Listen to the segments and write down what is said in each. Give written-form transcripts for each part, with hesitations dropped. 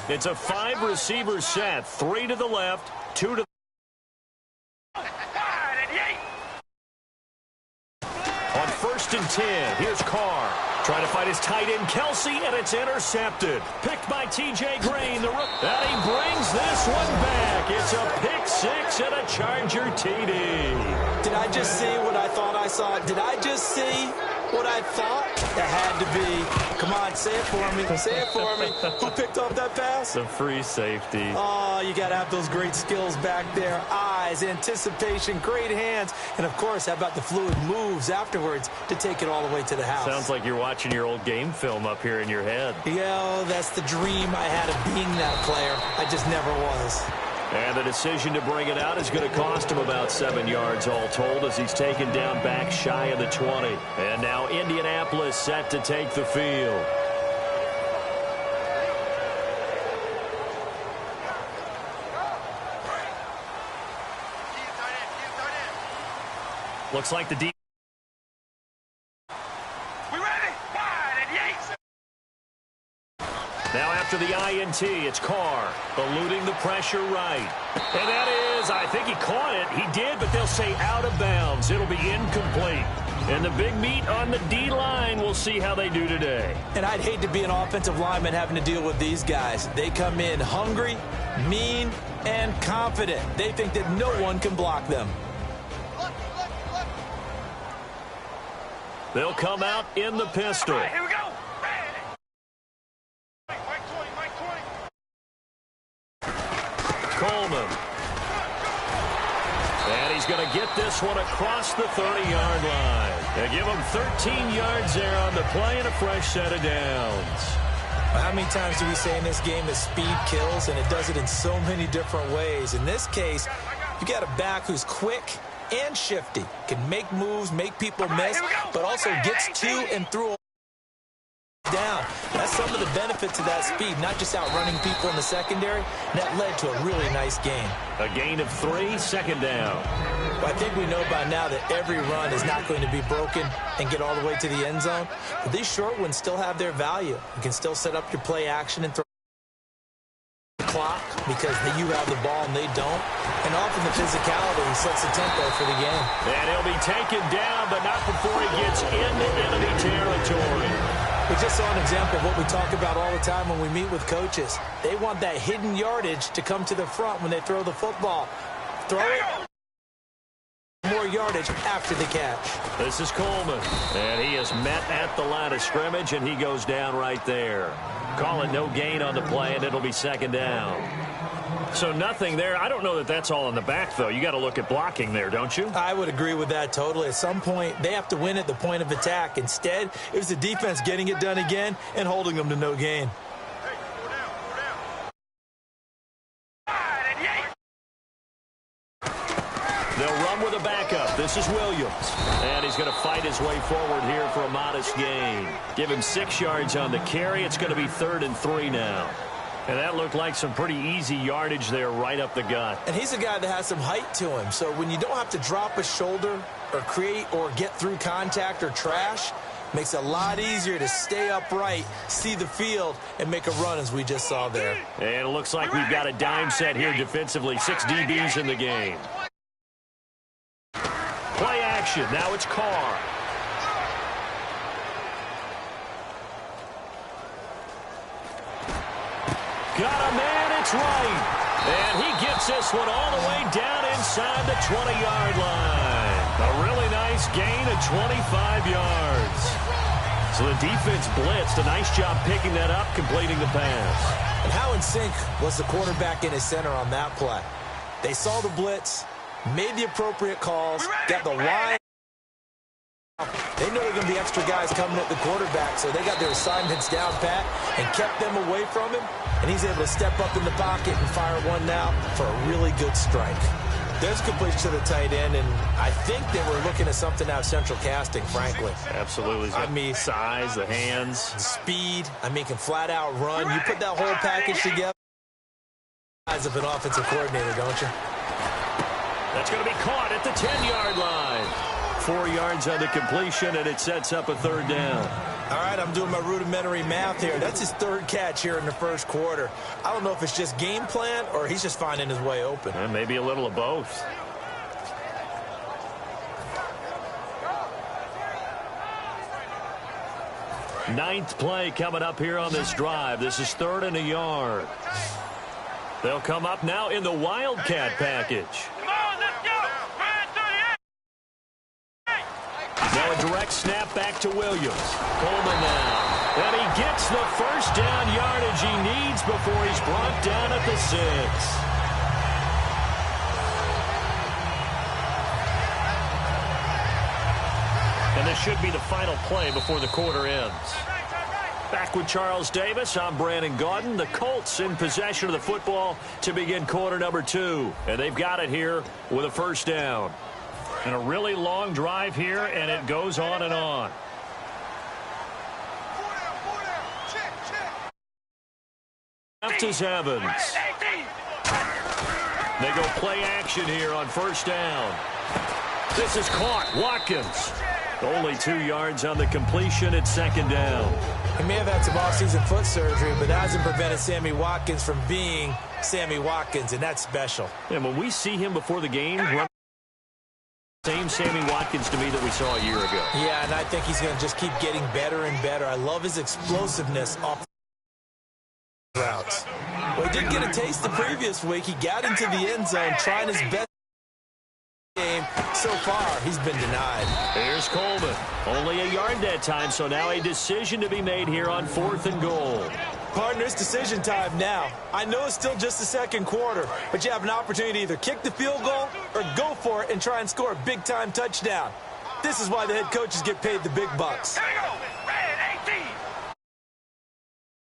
It's a 5-receiver set. 3 to the left, 2 to the on 1st and 10, here's Carr. Trying to find his tight end, Kelsey, and it's intercepted. Picked by T.J. Green. And he brings this one back. It's a pick 6 and a Charger TD. Did I just see what I thought I saw? Did I just see what I thought? That had to be. Come on, say it for me. Say it for me. Who picked off that pass? The free safety. Oh, you got to have those great skills back there. Eyes, anticipation, great hands. And, of course, how about the fluid moves afterwards to take it all the way to the house? Sounds like you're watching your old game film up here in your head. Yeah, that's the dream I had of being that player. I just never was. And the decision to bring it out is going to cost him about 7 yards all told as he's taken down back shy of the 20. And now Indianapolis set to take the field. Looks like the Now after the INT, it's Carr eluding the pressure right. And that is, I think he caught it. He did, but they'll say out of bounds. It'll be incomplete. And the big meat on the D-line, we'll see how they do today. And I'd hate to be an offensive lineman having to deal with these guys. They come in hungry, mean, and confident. They think that no one can block them. They'll come out in the pistol. Right, here we go. Coleman. And he's going to get this one across the 30-yard line. They give him 13 yards there on the play and a fresh set of downs. How many times do we say in this game that speed kills, and it does it in so many different ways? In this case, you got a back who's quick and shifty, can make moves, make people miss, but also gets to and through down. That's some of the benefits of that speed, not just outrunning people in the secondary. And that led to a really nice gain. A gain of 3, 2nd down. Well, I think we know by now that every run is not going to be broken and get all the way to the end zone. But these short ones still have their value. You can still set up your play action and throw the clock because you have the ball and they don't. And often the physicality sets the tempo for the game. And he'll be taken down, but not before he gets into enemy territory. We just saw an example of what we talk about all the time when we meet with coaches. They want that hidden yardage to come to the front when they throw the football. Throw it. More yardage after the catch. This is Coleman. And he is met at the line of scrimmage, and he goes down right there. Call it no gain on the play, and it'll be 2nd down. So nothing there. I don't know that that's all in the back, though. You got to look at blocking there, don't you? I would agree with that totally. At some point, they have to win at the point of attack. Instead, it was the defense getting it done again and holding them to no gain. They'll run with a backup. This is Williams. And he's going to fight his way forward here for a modest gain. Give him 6 yards on the carry. It's going to be 3rd and 3 now. And that looked like some pretty easy yardage there right up the gut. And he's a guy that has some height to him. So when you don't have to drop a shoulder or create or get through contact or trash, makes it a lot easier to stay upright, see the field, and make a run as we just saw there. And it looks like we've got a dime set here defensively. 6 DBs in the game. Play action. Now it's Carr. Got a man, it's right. And he gets this one all the way down inside the 20-yard line. A really nice gain of 25 yards. So the defense blitzed. A nice job picking that up, completing the pass. And how in sync was the quarterback in his center on that play? They saw the blitz, made the appropriate calls, got the line. They know there are going to be extra guys coming at the quarterback, so they got their assignments down pat and kept them away from him. And he's able to step up in the pocket and fire one now for a really good strike. There's completion to the tight end, and I think they were looking at something out of central casting, frankly. Absolutely. I mean, size, the hands. Speed. I mean, can flat out run. You put that whole package together. Size of an offensive coordinator, don't you? That's going to be caught at the 10-yard line. 4 yards on the completion, and it sets up a 3rd down. All right, I'm doing my rudimentary math here. That's his third catch here in the first quarter. I don't know if it's just game plan or he's just finding his way open. And maybe a little of both. Ninth play coming up here on this drive. This is 3rd and a yard. They'll come up now in the Wildcat package. Now a direct snap back to Williams. Coleman now. And he gets the first down yardage he needs before he's brought down at the 6. And this should be the final play before the quarter ends. Back with Charles Davis, I'm Brandon Gaudin. The Colts in possession of the football to begin quarter number 2. And they've got it here with a first down. And a really long drive here, and it goes on and on. Left is Evans. They go play action here on first down. This is caught. Watkins. Only 2 yards on the completion at second down. He may have had some offseason foot surgery, but that hasn't prevented Sammy Watkins from being Sammy Watkins, and that's special. And when we see him before the game, same Sammy Watkins to me that we saw a year ago. Yeah, and I think he's going to just keep getting better and better. I love his explosiveness off routes. Well, he did get a taste the previous week. He got into the end zone trying his best game. So far, he's been denied. Here's Coleman. Only a yard that time, so now a decision to be made here on 4th and goal. Partner, it's decision time now. I know it's still just the second quarter, but you have an opportunity to either kick the field goal or go for it and try and score a big-time touchdown. This is why the head coaches get paid the big bucks.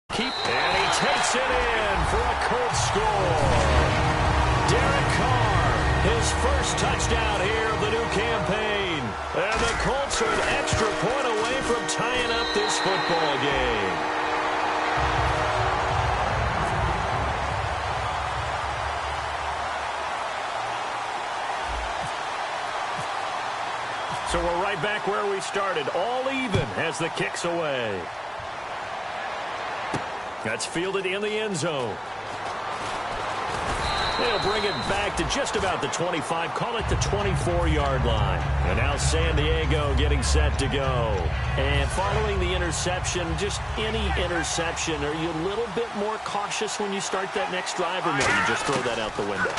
And he takes it in for a Colts score. Derek Carr, his first touchdown here of the new campaign. And the Colts are an extra point away from tying up this football game. So we're right back where we started, all even as the kick's away. That's fielded in the end zone. They'll bring it back to just about the 25, call it the 24-yard line. And now San Diego getting set to go. And following the interception, just any interception, are you a little bit more cautious when you start that next drive, or no, you just throw that out the window?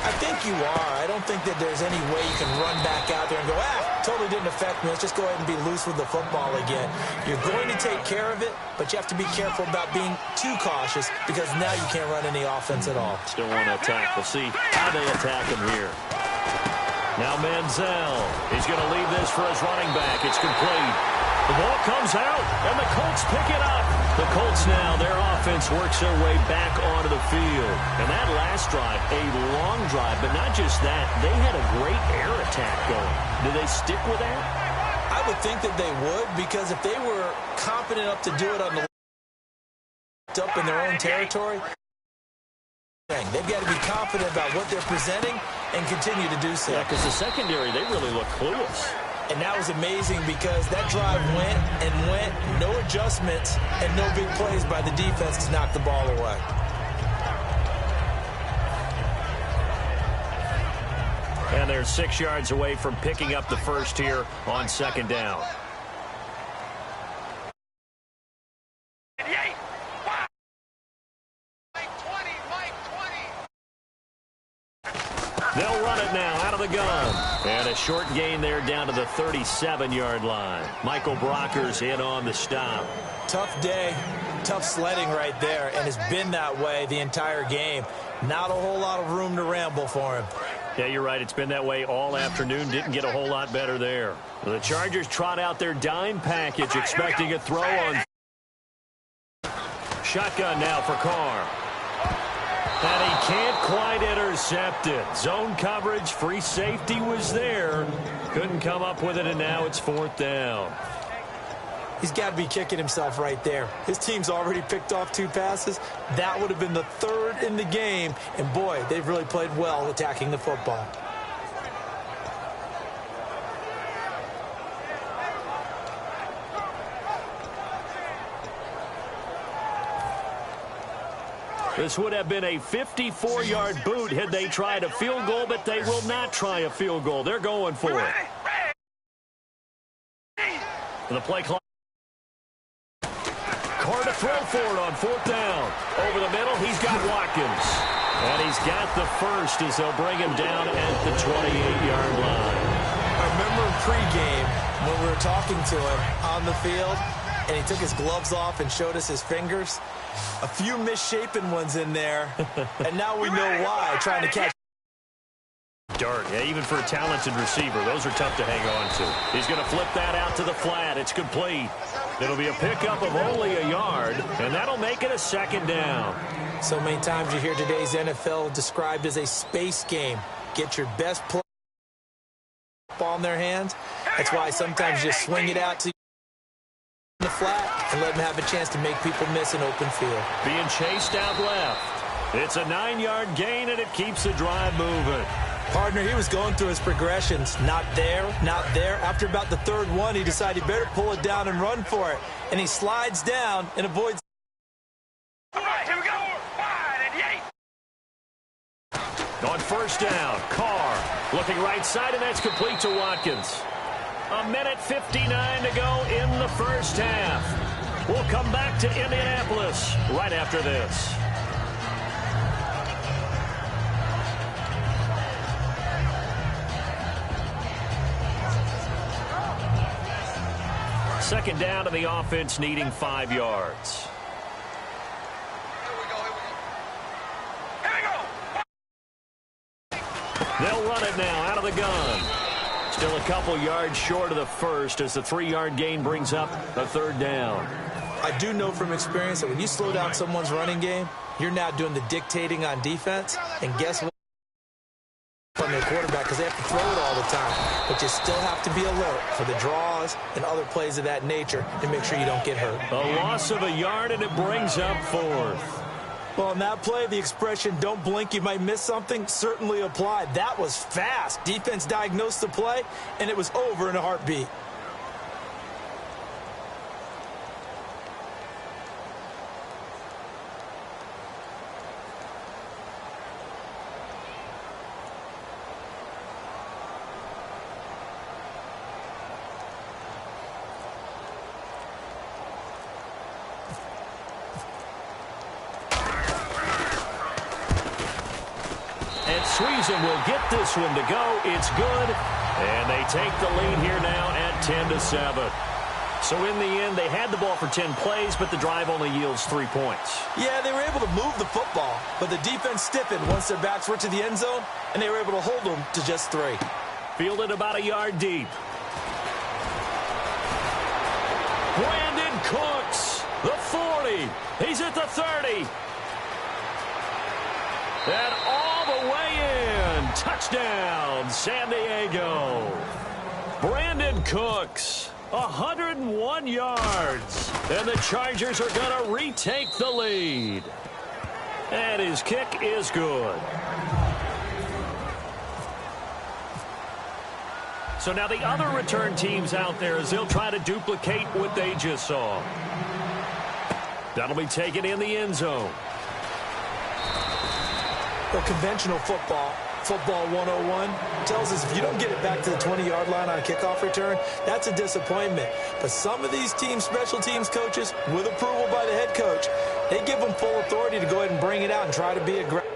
I think you are. I don't think that there's any way you can run back out there and go, totally didn't affect me. Let's just go ahead and be loose with the football again. You're going to take care of it, but you have to be careful about being too cautious because now you can't run any offense at all. Still want to attack. We'll see how they attack him here. Now Manziel. He's going to leave this for his running back. It's complete. The ball comes out, and the Colts pick it up. The Colts now, their offense works their way back onto the field. And that last drive, a long drive, but not just that. They had a great air attack going. Do they stick with that? I would think that they would, because if they were confident enough to do it on the up in their own territory, they've got to be confident about what they're presenting and continue to do so. Yeah, because the secondary, they really look clueless. And that was amazing because that drive went and went, no adjustments, and no big plays by the defense to knock the ball away. And they're 6 yards away from picking up the first here on second down. They'll run it now out of the gun. And a short gain there down to the 37-yard line. Michael Brockers in on the stop. Tough day, tough sledding right there, and it's been that way the entire game. Not a whole lot of room to ramble for him. Yeah, you're right. It's been that way all afternoon. Didn't get a whole lot better there. The Chargers trot out their dime package, expecting a throw on. Shotgun now for Carr. And he can't quite intercept it. Zone coverage, free safety was there. Couldn't come up with it, and now it's 4th down. He's got to be kicking himself right there. His team's already picked off 2 passes. That would have been the 3rd in the game. And, boy, they've really played well attacking the football. This would have been a 54-yard boot had they tried a field goal, but they will not try a field goal. They're going for it. The play clock. Carr to throw for it on 4th down. Over the middle, he's got Watkins. And he's got the first as they'll bring him down at the 28-yard line. I remember pregame when we were talking to him on the field, and he took his gloves off and showed us his fingers. A few misshapen ones in there, and now we know why, trying to catch. Dirt, yeah, even for a talented receiver, those are tough to hang on to. He's going to flip that out to the flat. It's complete. It'll be a pickup of only a yard, and that'll make it a 2nd down. So many times you hear today's NFL described as a space game. Get your best play ball in their hands. That's why sometimes you just swing it out to the flat and let them have a chance to make people miss an open field. Being chased out left. It's a 9-yard gain, and it keeps the drive moving. Partner, he was going through his progressions. Not there, not there. After about the 3rd one, he decided he better pull it down and run for it. And he slides down and avoids. All right, here we go. Wide and yay. On 1st down, Carr looking right side, and that's complete to Watkins. 1:59 to go in the 1st half. We'll come back to Indianapolis right after this. Second down, and the offense needing 5 yards. They'll run it now out of the gun. Still a couple yards short of the first as the 3-yard gain brings up a 3rd down. I do know from experience that when you slow down someone's running game, you're now doing the dictating on defense. And guess what? On their quarterback, because they have to throw it all the time. But you still have to be alert for the draws and other plays of that nature to make sure you don't get hurt. A loss of a yard, and it brings up 4th. Well, on that play, the expression, don't blink, you might miss something, certainly applied. That was fast. Defense diagnosed the play, and it was over in a heartbeat. Sweezen will get this one to go. It's good. And they take the lead here now at 10-7. So in the end, they had the ball for 10 plays, but the drive only yields 3 points. Yeah, they were able to move the football, but the defense stiffened once their backs were to the end zone, and they were able to hold them to just 3. Fielded about a yard deep. Brandon Cooks, the 40. He's at the 30. And all the way in. Touchdown, San Diego. Brandon Cooks, 101 yards. And the Chargers are going to retake the lead. And his kick is good. So now the other return teams out there as they'll try to duplicate what they just saw. That'll be taken in the end zone. Well, conventional football 101, tells us if you don't get it back to the 20-yard line on a kickoff return, that's a disappointment. But some of these teams, special teams coaches, with approval by the head coach, they give them full authority to go ahead and bring it out and try to be aggressive.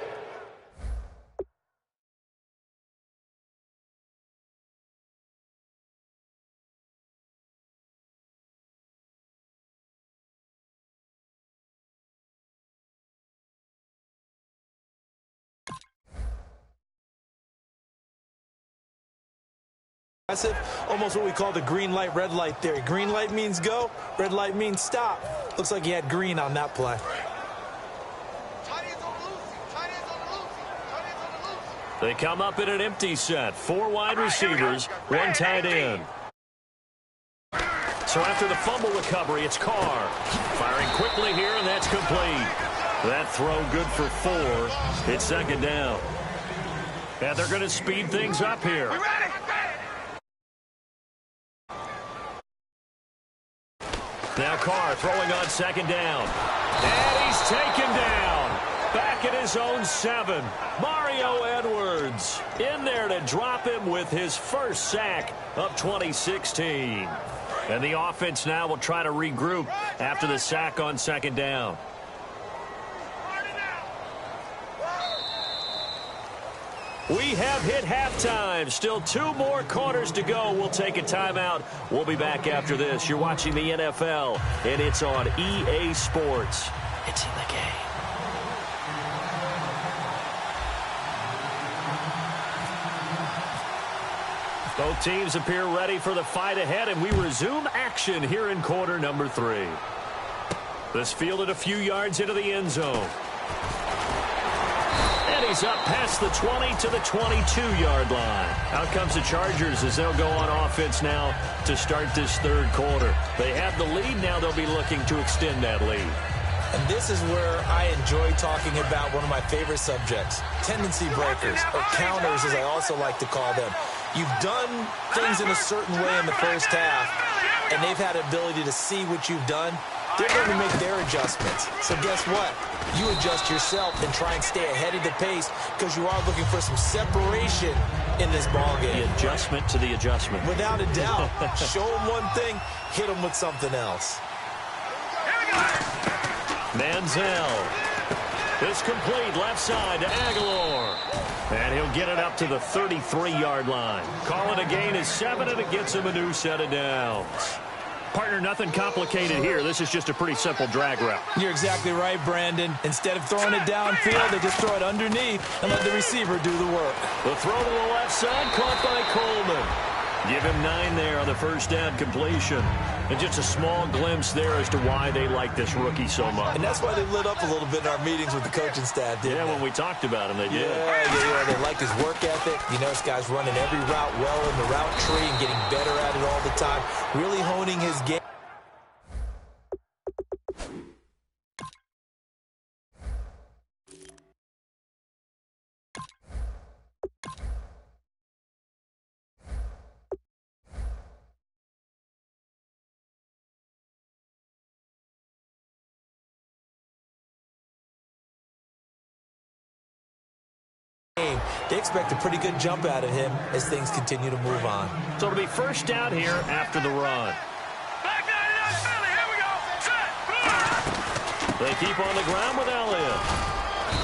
Almost what we call the green light, red light theory. Green light means go, red light means stop. Looks like he had green on that play. They come up in an empty set. 4 wide receivers, 1 tight end. So after the fumble recovery, it's Carr. Firing quickly here, and that's complete. That throw good for 4. It's second down. And they're going to speed things up here. Now Carr throwing on second down. And he's taken down. Back at his own 7. Mario Edwards in there to drop him with his first sack of 2016. And the offense now will try to regroup after the sack on second down. We have hit halftime. Still 2 more quarters to go. We'll take a timeout. We'll be back after this. You're watching the NFL, and it's on EA Sports. It's in the game. Both teams appear ready for the fight ahead, and we resume action here in quarter number 3. This fielded a few yards into the end zone. And he's up past the 20 to the 22-yard line. Out comes the Chargers as they'll go on offense now to start this third quarter. They have the lead. Now they'll be looking to extend that lead. And this is where I enjoy talking about one of my favorite subjects, tendency breakers, or counters as I also like to call them. You've done things in a certain way in the first half, and they've had the ability to see what you've done. They're going to make their adjustments. So guess what? You adjust yourself and try and stay ahead of the pace because you are looking for some separation in this ballgame. The adjustment to the adjustment. Without a doubt. Show them one thing, hit them with something else. Manziel. It's complete left side to Aguilar. And he'll get it up to the 33-yard line. Call it a gain of 7, and it gets him a new set of downs. Partner, nothing complicated here. This is just a pretty simple drag route. You're exactly right, Brandon. Instead of throwing it downfield, they just throw it underneath and let the receiver do the work. The throw to the left side, caught by Coleman. Give him 9 there on the first down completion. And just a small glimpse there as to why they like this rookie so much. And that's why they lit up a little bit in our meetings with the coaching staff, didn't they? When we talked about him, they did. Yeah, they like his work ethic. You know, this guy's running every route well in the route tree and getting better at it all the time. Really honing his game. They expect a pretty good jump out of him as things continue to move on. So it'll be first down here after the run. They keep on the ground with Elliott.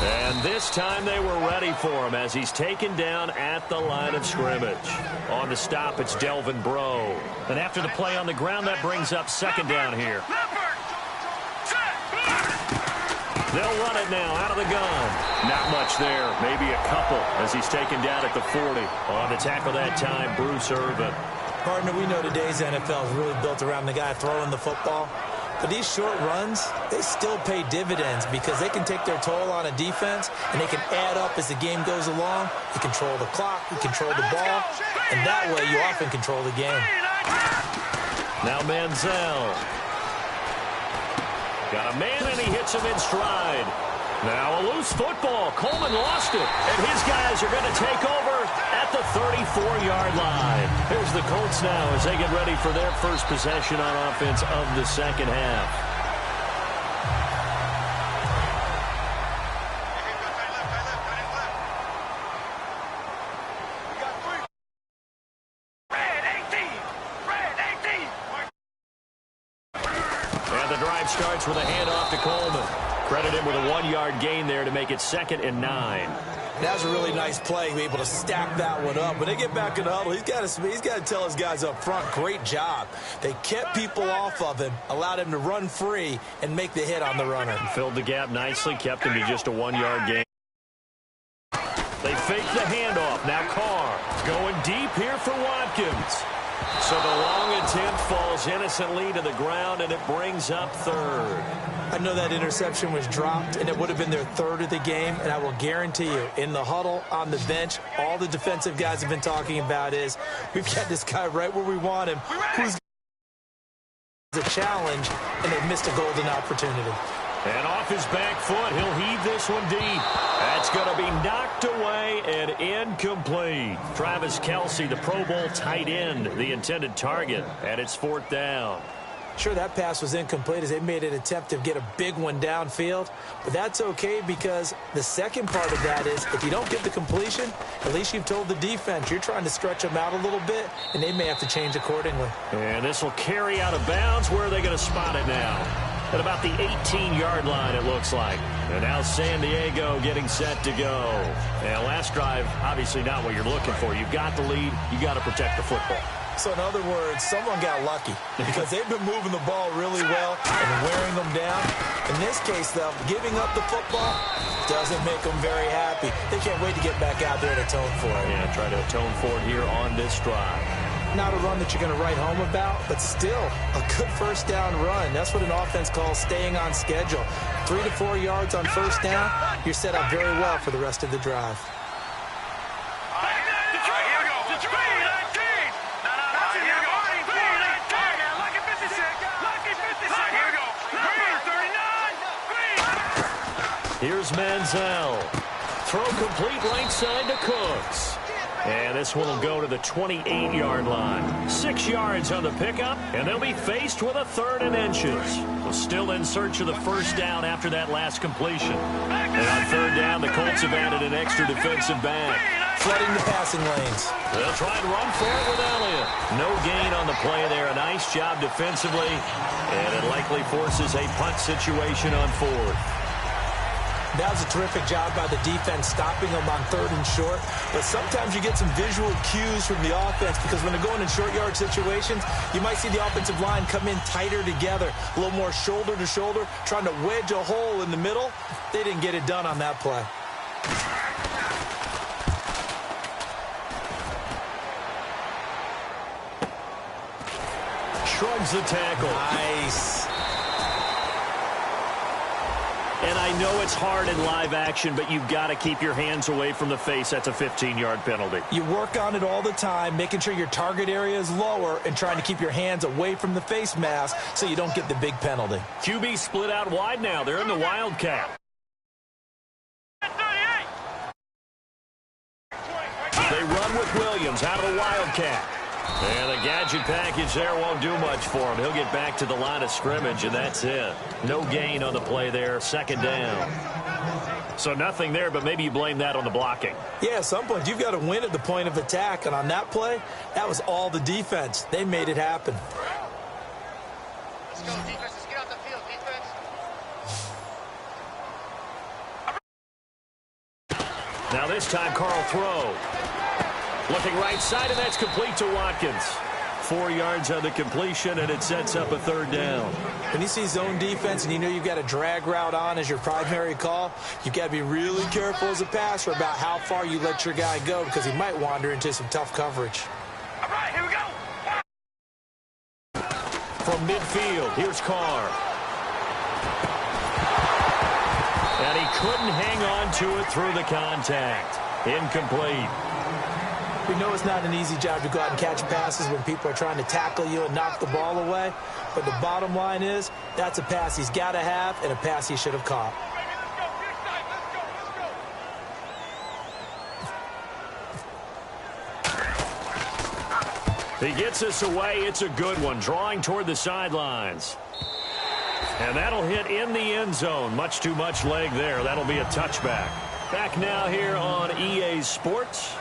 And this time they were ready for him as he's taken down at the line of scrimmage. On the stop, it's Delvin Breaux. And after the play on the ground, that brings up second down here. They'll run it now out of the gun. Not much there. Maybe a couple as he's taken down at the 40. On the tackle that time, Bruce Irvin. Partner, we know today's NFL is really built around the guy throwing the football. But these short runs, they still pay dividends because they can take their toll on a defense and they can add up as the game goes along. You control the clock, you control the ball, and that way you often control the game. Now Manziel. Got a man, and he hits him in stride. Now a loose football. Coleman lost it, and his guys are going to take over at the 34-yard line. Here's the Colts now as they get ready for their first possession on offense of the second half. Starts with a handoff to Coleman. Credit him with a 1-yard gain there to make it 2nd and 9. That was a really nice play, to be able to stack that one up. When they get back in the huddle, he's got to tell his guys up front, great job. They kept people off of him, allowed him to run free, and make the hit on the runner. Filled the gap nicely, kept him to just a 1-yard gain. They fake the handoff. Now Carr going deep here for Watkins. So the long attempt falls innocently to the ground, and it brings up 3rd. I know that interception was dropped, and it would have been their 3rd of the game, and I will guarantee you, in the huddle, on the bench, all the defensive guys have been talking about is, we've got this guy right where we want him, who's a challenge, and they've missed a golden opportunity. And off his back foot, he'll heave this one deep. That's going to be knocked away and incomplete. Travis Kelce, the Pro Bowl tight end, the intended target, and it's 4th down. Sure, that pass was incomplete as they made an attempt to get a big one downfield, but that's okay because the second part of that is if you don't get the completion, at least you've told the defense you're trying to stretch them out a little bit, and they may have to change accordingly. And this will carry out of bounds. Where are they going to spot it now? At about the 18-yard line, it looks like. And now San Diego getting set to go. And last drive, obviously not what you're looking for. You've got the lead. You got to protect the football. So in other words, someone got lucky because they've been moving the ball really well and wearing them down. In this case, though, giving up the football doesn't make them very happy. They can't wait to get back out there and atone for it. Yeah, try to atone for it here on this drive. Not a run that you're going to write home about, but still a good first down run. That's what an offense calls staying on schedule. 3 to 4 yards on first down, you're set up very well for the rest of the drive. Here's Manziel. Throw complete right side to Cooks. And this one will go to the 28-yard line. 6 yards on the pickup, and they'll be faced with a 3rd and inches. Well, still in search of the first down after that last completion. And on 3rd down, the Colts have added an extra defensive back. Flooding the passing lanes. They'll try and run for it with Elliott. No gain on the play there. A nice job defensively, and it likely forces a punt situation on 4th. That was a terrific job by the defense stopping them on 3rd and short. But sometimes you get some visual cues from the offense because when they're going in short yard situations, you might see the offensive line come in tighter together, a little more shoulder to shoulder, trying to wedge a hole in the middle. They didn't get it done on that play. Shrugs the tackle. Nice. And I know it's hard in live action, but you've got to keep your hands away from the face. That's a 15-yard penalty. You work on it all the time, making sure your target area is lower and trying to keep your hands away from the face mask so you don't get the big penalty. QB split out wide now. They're in the Wildcat. They run with Williams out of the Wildcat. And the gadget package there won't do much for him. He'll get back to the line of scrimmage, and that's it. No gain on the play there, 2nd down. So nothing there, but maybe you blame that on the blocking. Yeah, at some point you've got to win at the point of attack, and on that play, that was all the defense. They made it happen. Let's go, defense. Let's get off the field, defense. Now this time, Carl throw. Looking right side, and that's complete to Watkins. 4 yards on the completion, and it sets up a 3rd down. When you see zone defense and you know you've got a drag route on as your primary call, you've got to be really careful as a passer about how far you let your guy go because he might wander into some tough coverage. All right, here we go. From midfield, here's Carr. And he couldn't hang on to it through the contact. Incomplete. We know it's not an easy job to go out and catch passes when people are trying to tackle you and knock the ball away. But the bottom line is, that's a pass he's got to have and a pass he should have caught. He gets us away. It's a good one. Drawing toward the sidelines. And that'll hit in the end zone. Much too much leg there. That'll be a touchback. Back now here on EA Sports.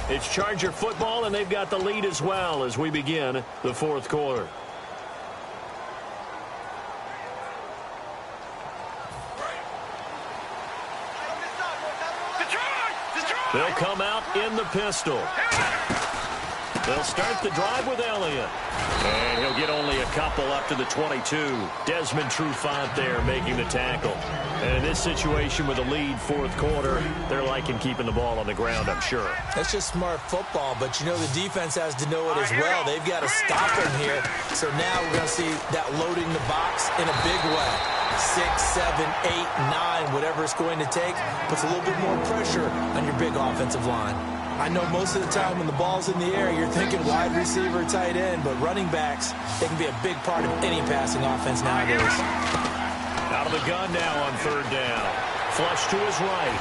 It's Charger football, and they've got the lead as well as we begin the 4th quarter. They'll come out in the pistol. They'll start the drive with Elliott. And he'll get only a couple up to the 22. Desmond Trufant there making the tackle. And in this situation with a lead 4th quarter, they're liking keeping the ball on the ground, I'm sure. That's just smart football, but you know the defense has to know it as well. They've got to stop him here. So now we're going to see that loading the box in a big way. 6, 7, 8, 9, whatever it's going to take, puts a little bit more pressure on your big offensive line. I know most of the time when the ball's in the air, you're thinking wide receiver, tight end, but running backs, they can be a big part of any passing offense nowadays. Out of the gun now on 3rd down. Flush to his right.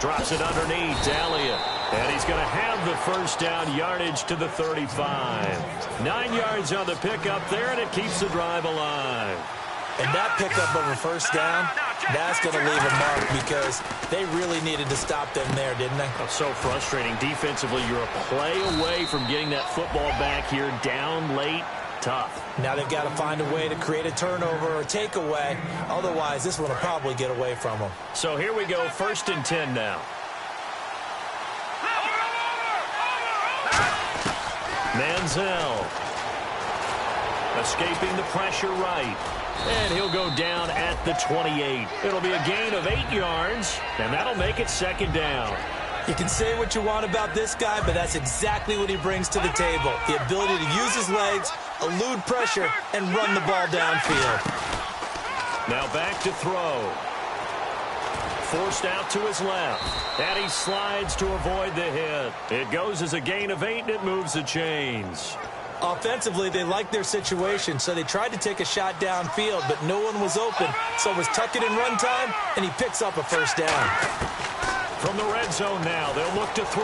Drops it underneath to Elliott. And he's going to have the first down, yardage to the 35. 9 yards on the pickup there, and it keeps the drive alive. And that pickup of a first down, that's going to leave a mark because they really needed to stop them there, didn't they? Oh, so frustrating. Defensively, you're a play away from getting that football back here down late. Tough. Now they've got to find a way to create a turnover or takeaway. Otherwise, this one will probably get away from them. So here we go, 1st and 10 now. Manziel escaping the pressure right. And he'll go down at the 28. It'll be a gain of 8 yards, and that'll make it 2nd down. You can say what you want about this guy, but that's exactly what he brings to the table. The ability to use his legs, elude pressure, and run the ball downfield. Now back to throw. Forced out to his left. And he slides to avoid the hit. It goes as a gain of 8, and it moves the chains. Offensively, they liked their situation, so they tried to take a shot downfield, but no one was open. So it was tuck it in run time, and he picks up a first down. From the red zone now, they'll look to throw.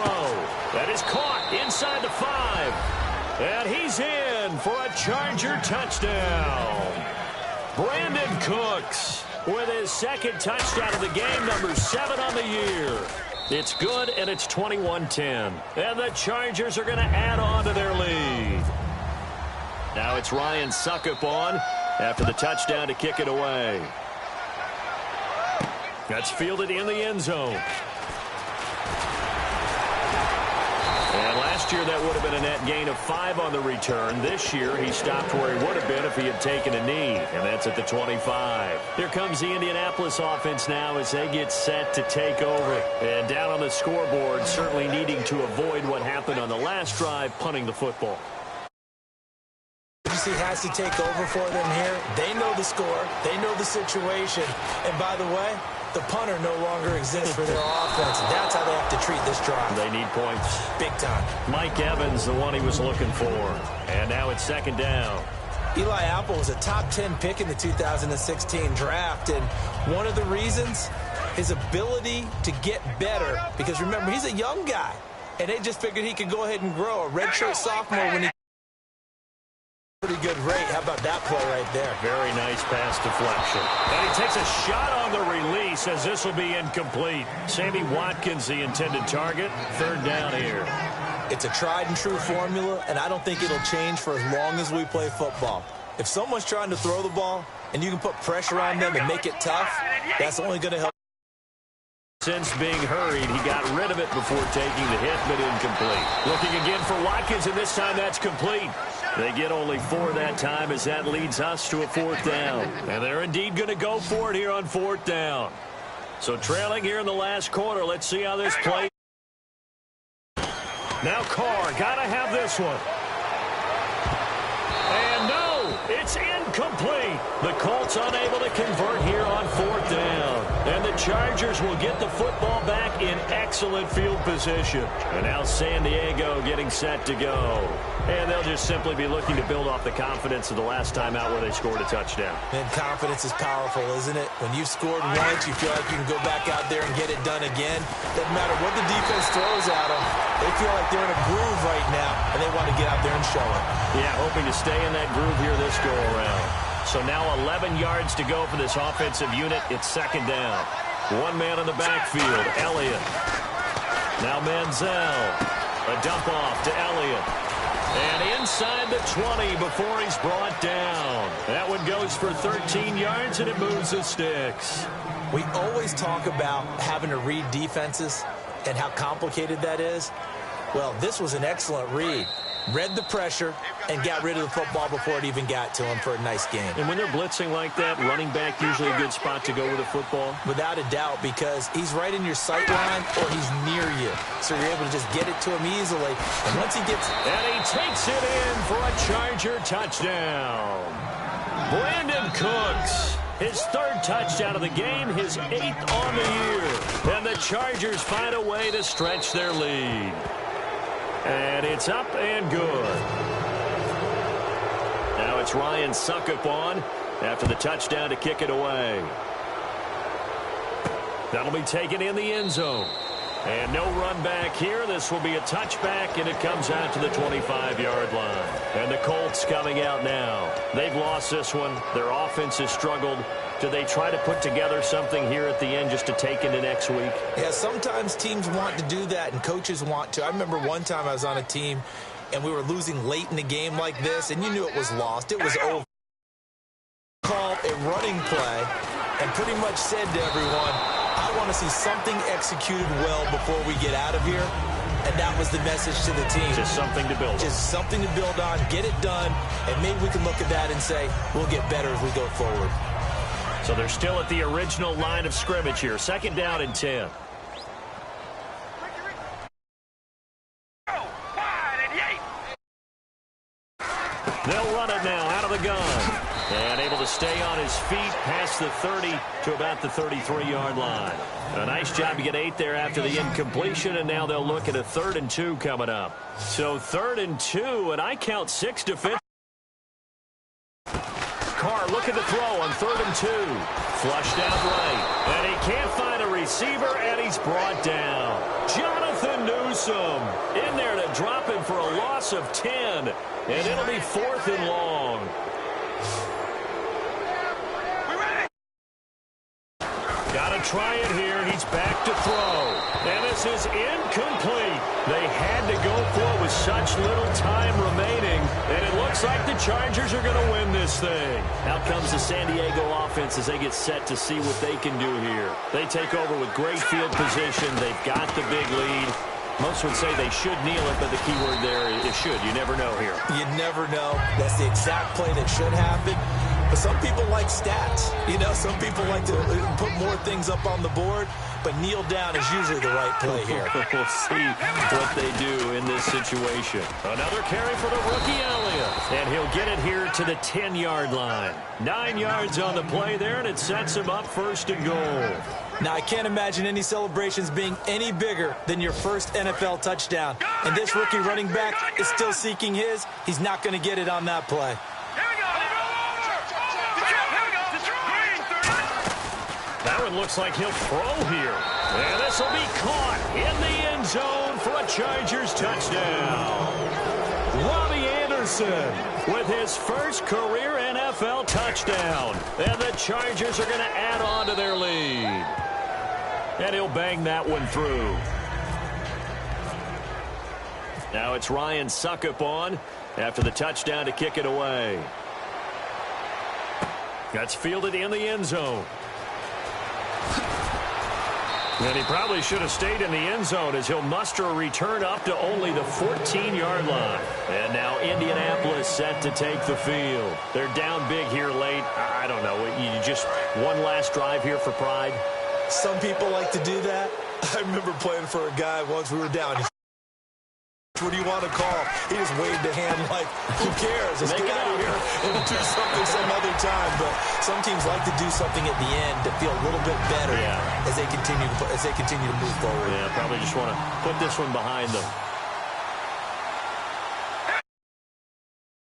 That is caught inside the 5. And he's in for a Charger touchdown. Brandon Cooks with his 2nd touchdown of the game, number 7 on the year. It's good, and it's 21-10. And the Chargers are going to add on to their lead. Now it's Ryan Suckup on after the touchdown to kick it away. That's fielded in the end zone. And last year that would have been a net gain of 5 on the return. This year he stopped where he would have been if he had taken a knee, and that's at the 25. Here comes the Indianapolis offense now as they get set to take over. And down on the scoreboard, certainly needing to avoid what happened on the last drive, punting the football. He has to take over for them here. They know the score. They know the situation. And by the way, the punter no longer exists for their offense. That's how they have to treat this drive. They need points. Big time. Mike Evans, the one he was looking for. And now it's 2nd down. Eli Apple was a top 10 pick in the 2016 draft. And one of the reasons, his ability to get better. Because remember, he's a young guy. And they just figured he could go ahead and grow. A redshirt sophomore when he pretty good rate. How about that play right there? Very nice pass deflection. And he takes a shot on the release as this will be incomplete. Sammy Watkins, the intended target. 3rd down here. It's a tried and true formula, and I don't think it'll change for as long as we play football. If someone's trying to throw the ball and you can put pressure on them and make it tough, that's only going to help. Since being hurried, he got rid of it before taking the hit, but incomplete. Looking again for Watkins, and this time that's complete. They get only 4 that time as that leads us to a 4th down. And they're indeed going to go for it here on 4th down. So trailing here in the last quarter, let's see how this plays. Now Carr, got to have this one. And no, it's incomplete. The Colts unable to convert here on 4th down. And the Chargers will get the football back in excellent field position. And now San Diego getting set to go. And they'll just simply be looking to build off the confidence of the last time out where they scored a touchdown. And confidence is powerful, isn't it? When you've scored once, you feel like you can go back out there and get it done again. Doesn't matter what the defense throws at them. They feel like they're in a groove right now, and they want to get out there and show it. Yeah, hoping to stay in that groove here this go-around. So now 11 yards to go for this offensive unit. It's 2nd down. 1 man in the backfield, Elliott. Now Manziel. A dump off to Elliott. And inside the 20 before he's brought down. That one goes for 13 yards, and it moves the sticks. We always talk about having to read defenses and how complicated that is. Well, this was an excellent read. Read the pressure and got rid of the football before it even got to him for a nice game. And when they're blitzing like that, running back usually a good spot to go with the football? Without a doubt, because he's right in your sight line or he's near you. So you're able to just get it to him easily. And once he gets... And he takes it in for a Charger touchdown. Brandon Cooks, his 3rd touchdown of the game, his 8th on the year. And the Chargers find a way to stretch their lead. And it's up and good. Now it's Ryan Suckup on after the touchdown to kick it away. That'll be taken in the end zone. And no run back here. This will be a touchback, and it comes out to the 25-yard line. And the Colts coming out now. They've lost this one. Their offense has struggled. Do they try to put together something here at the end just to take into next week? Yeah, sometimes teams want to do that, and coaches want to. I remember one time I was on a team, and we were losing late in the game like this, and you knew it was lost. It was over. Called a running play and pretty much said to everyone, I want to see something executed well before we get out of here. And that was the message to the team. Just something to build on. Just something to build on, get it done, and maybe we can look at that and say, we'll get better as we go forward. So they're still at the original line of scrimmage here. 2nd down and 10. They'll run it now out of the gun. And able to stay on his feet past the 30 to about the 33-yard line. A nice job to get 8 there after the incompletion, and now they'll look at a 3rd and 2 coming up. So 3rd and 2, and I count 6 defense. Carr looking to throw on 3rd and 2. Flushed out right. And he can't find a receiver, and he's brought down. Jonathan Newsom in there to drop him for a loss of 10. And it'll be 4th and long. Got to try it here. He's back to throw. And this is incomplete. They had to go for it with such little time remaining. And it looks like the Chargers are going to win this thing. Out comes the San Diego offense as they get set to see what they can do here. They take over with great field position. They've got the big lead. Most would say they should kneel it, but the key word there is should. You never know here. You never know. That's the exact play that should happen. But some people like stats. You know, some people like to put more things up on the board, but kneel down is usually the right play here. We'll see what they do in this situation. Another carry for the rookie Elliott, and he'll get it here to the 10-yard line. 9 yards on the play there, and it sets him up 1st and goal. Now, I can't imagine any celebrations being any bigger than your first NFL touchdown. And this rookie running back is still seeking his. He's not going to get it on that play. That one looks like he'll throw here. And this will be caught in the end zone for a Chargers touchdown. Robbie Anderson with his first career NFL touchdown. And the Chargers are going to add on to their lead. And he'll bang that one through. Now it's Ryan Suckup on after the touchdown to kick it away. That's fielded in the end zone. And he probably should have stayed in the end zone as he'll muster a return up to only the 14-yard line. And now Indianapolis set to take the field. They're down big here late. I don't know. You just one last drive here for pride? Some people like to do that. I remember playing for a guy once we were down. What do you want to call? He just waved a hand like, who cares? Let's get out of here and do something some other time. But some teams like to do something at the end to feel a little bit better as they continue to move forward. Yeah, probably just want to put this one behind them.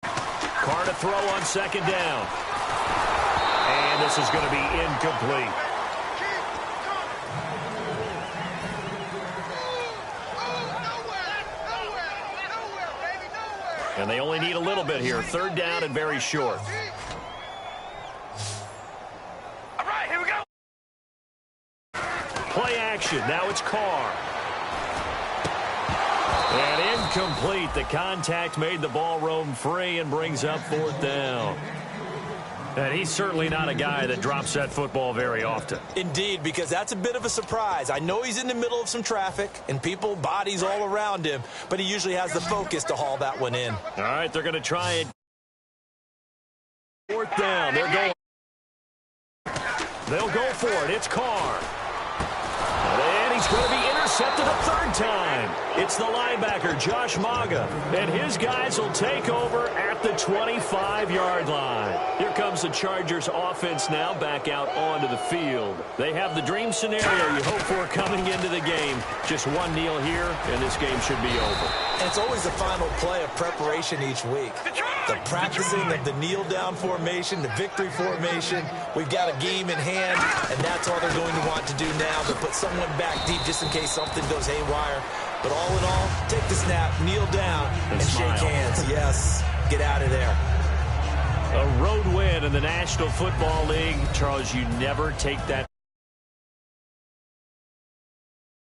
Carr to throw on 2nd down. And this is going to be incomplete. And they only need a little bit here. 3rd down and very short. All right, here we go. Play action. Now it's Carr. And incomplete. The contact made the ball roam free and brings up 4th down. And he's certainly not a guy that drops that football very often. Indeed, because that's a bit of a surprise. I know he's in the middle of some traffic and people, bodies all around him, but he usually has the focus to haul that one in. All right, they're going to try it. 4th down. They'll go for it. It's Carr. And he's going to be intercepted at 30. third time. It's the linebacker, Josh Maga, and his guys will take over at the 25-yard line. Here comes the Chargers offense now back out onto the field. They have the dream scenario you hope for coming into the game. Just one kneel here, and this game should be over. And it's always the final play of preparation each week. The practicing of the kneel-down formation, the victory formation. We've got a game in hand, and that's all they're going to want to do now. They'll put someone back deep just in case something goes haywire. But all in all, take the snap, kneel down, and shake hands. Yes, get out of there. A road win in the National Football League. Charles, you never take that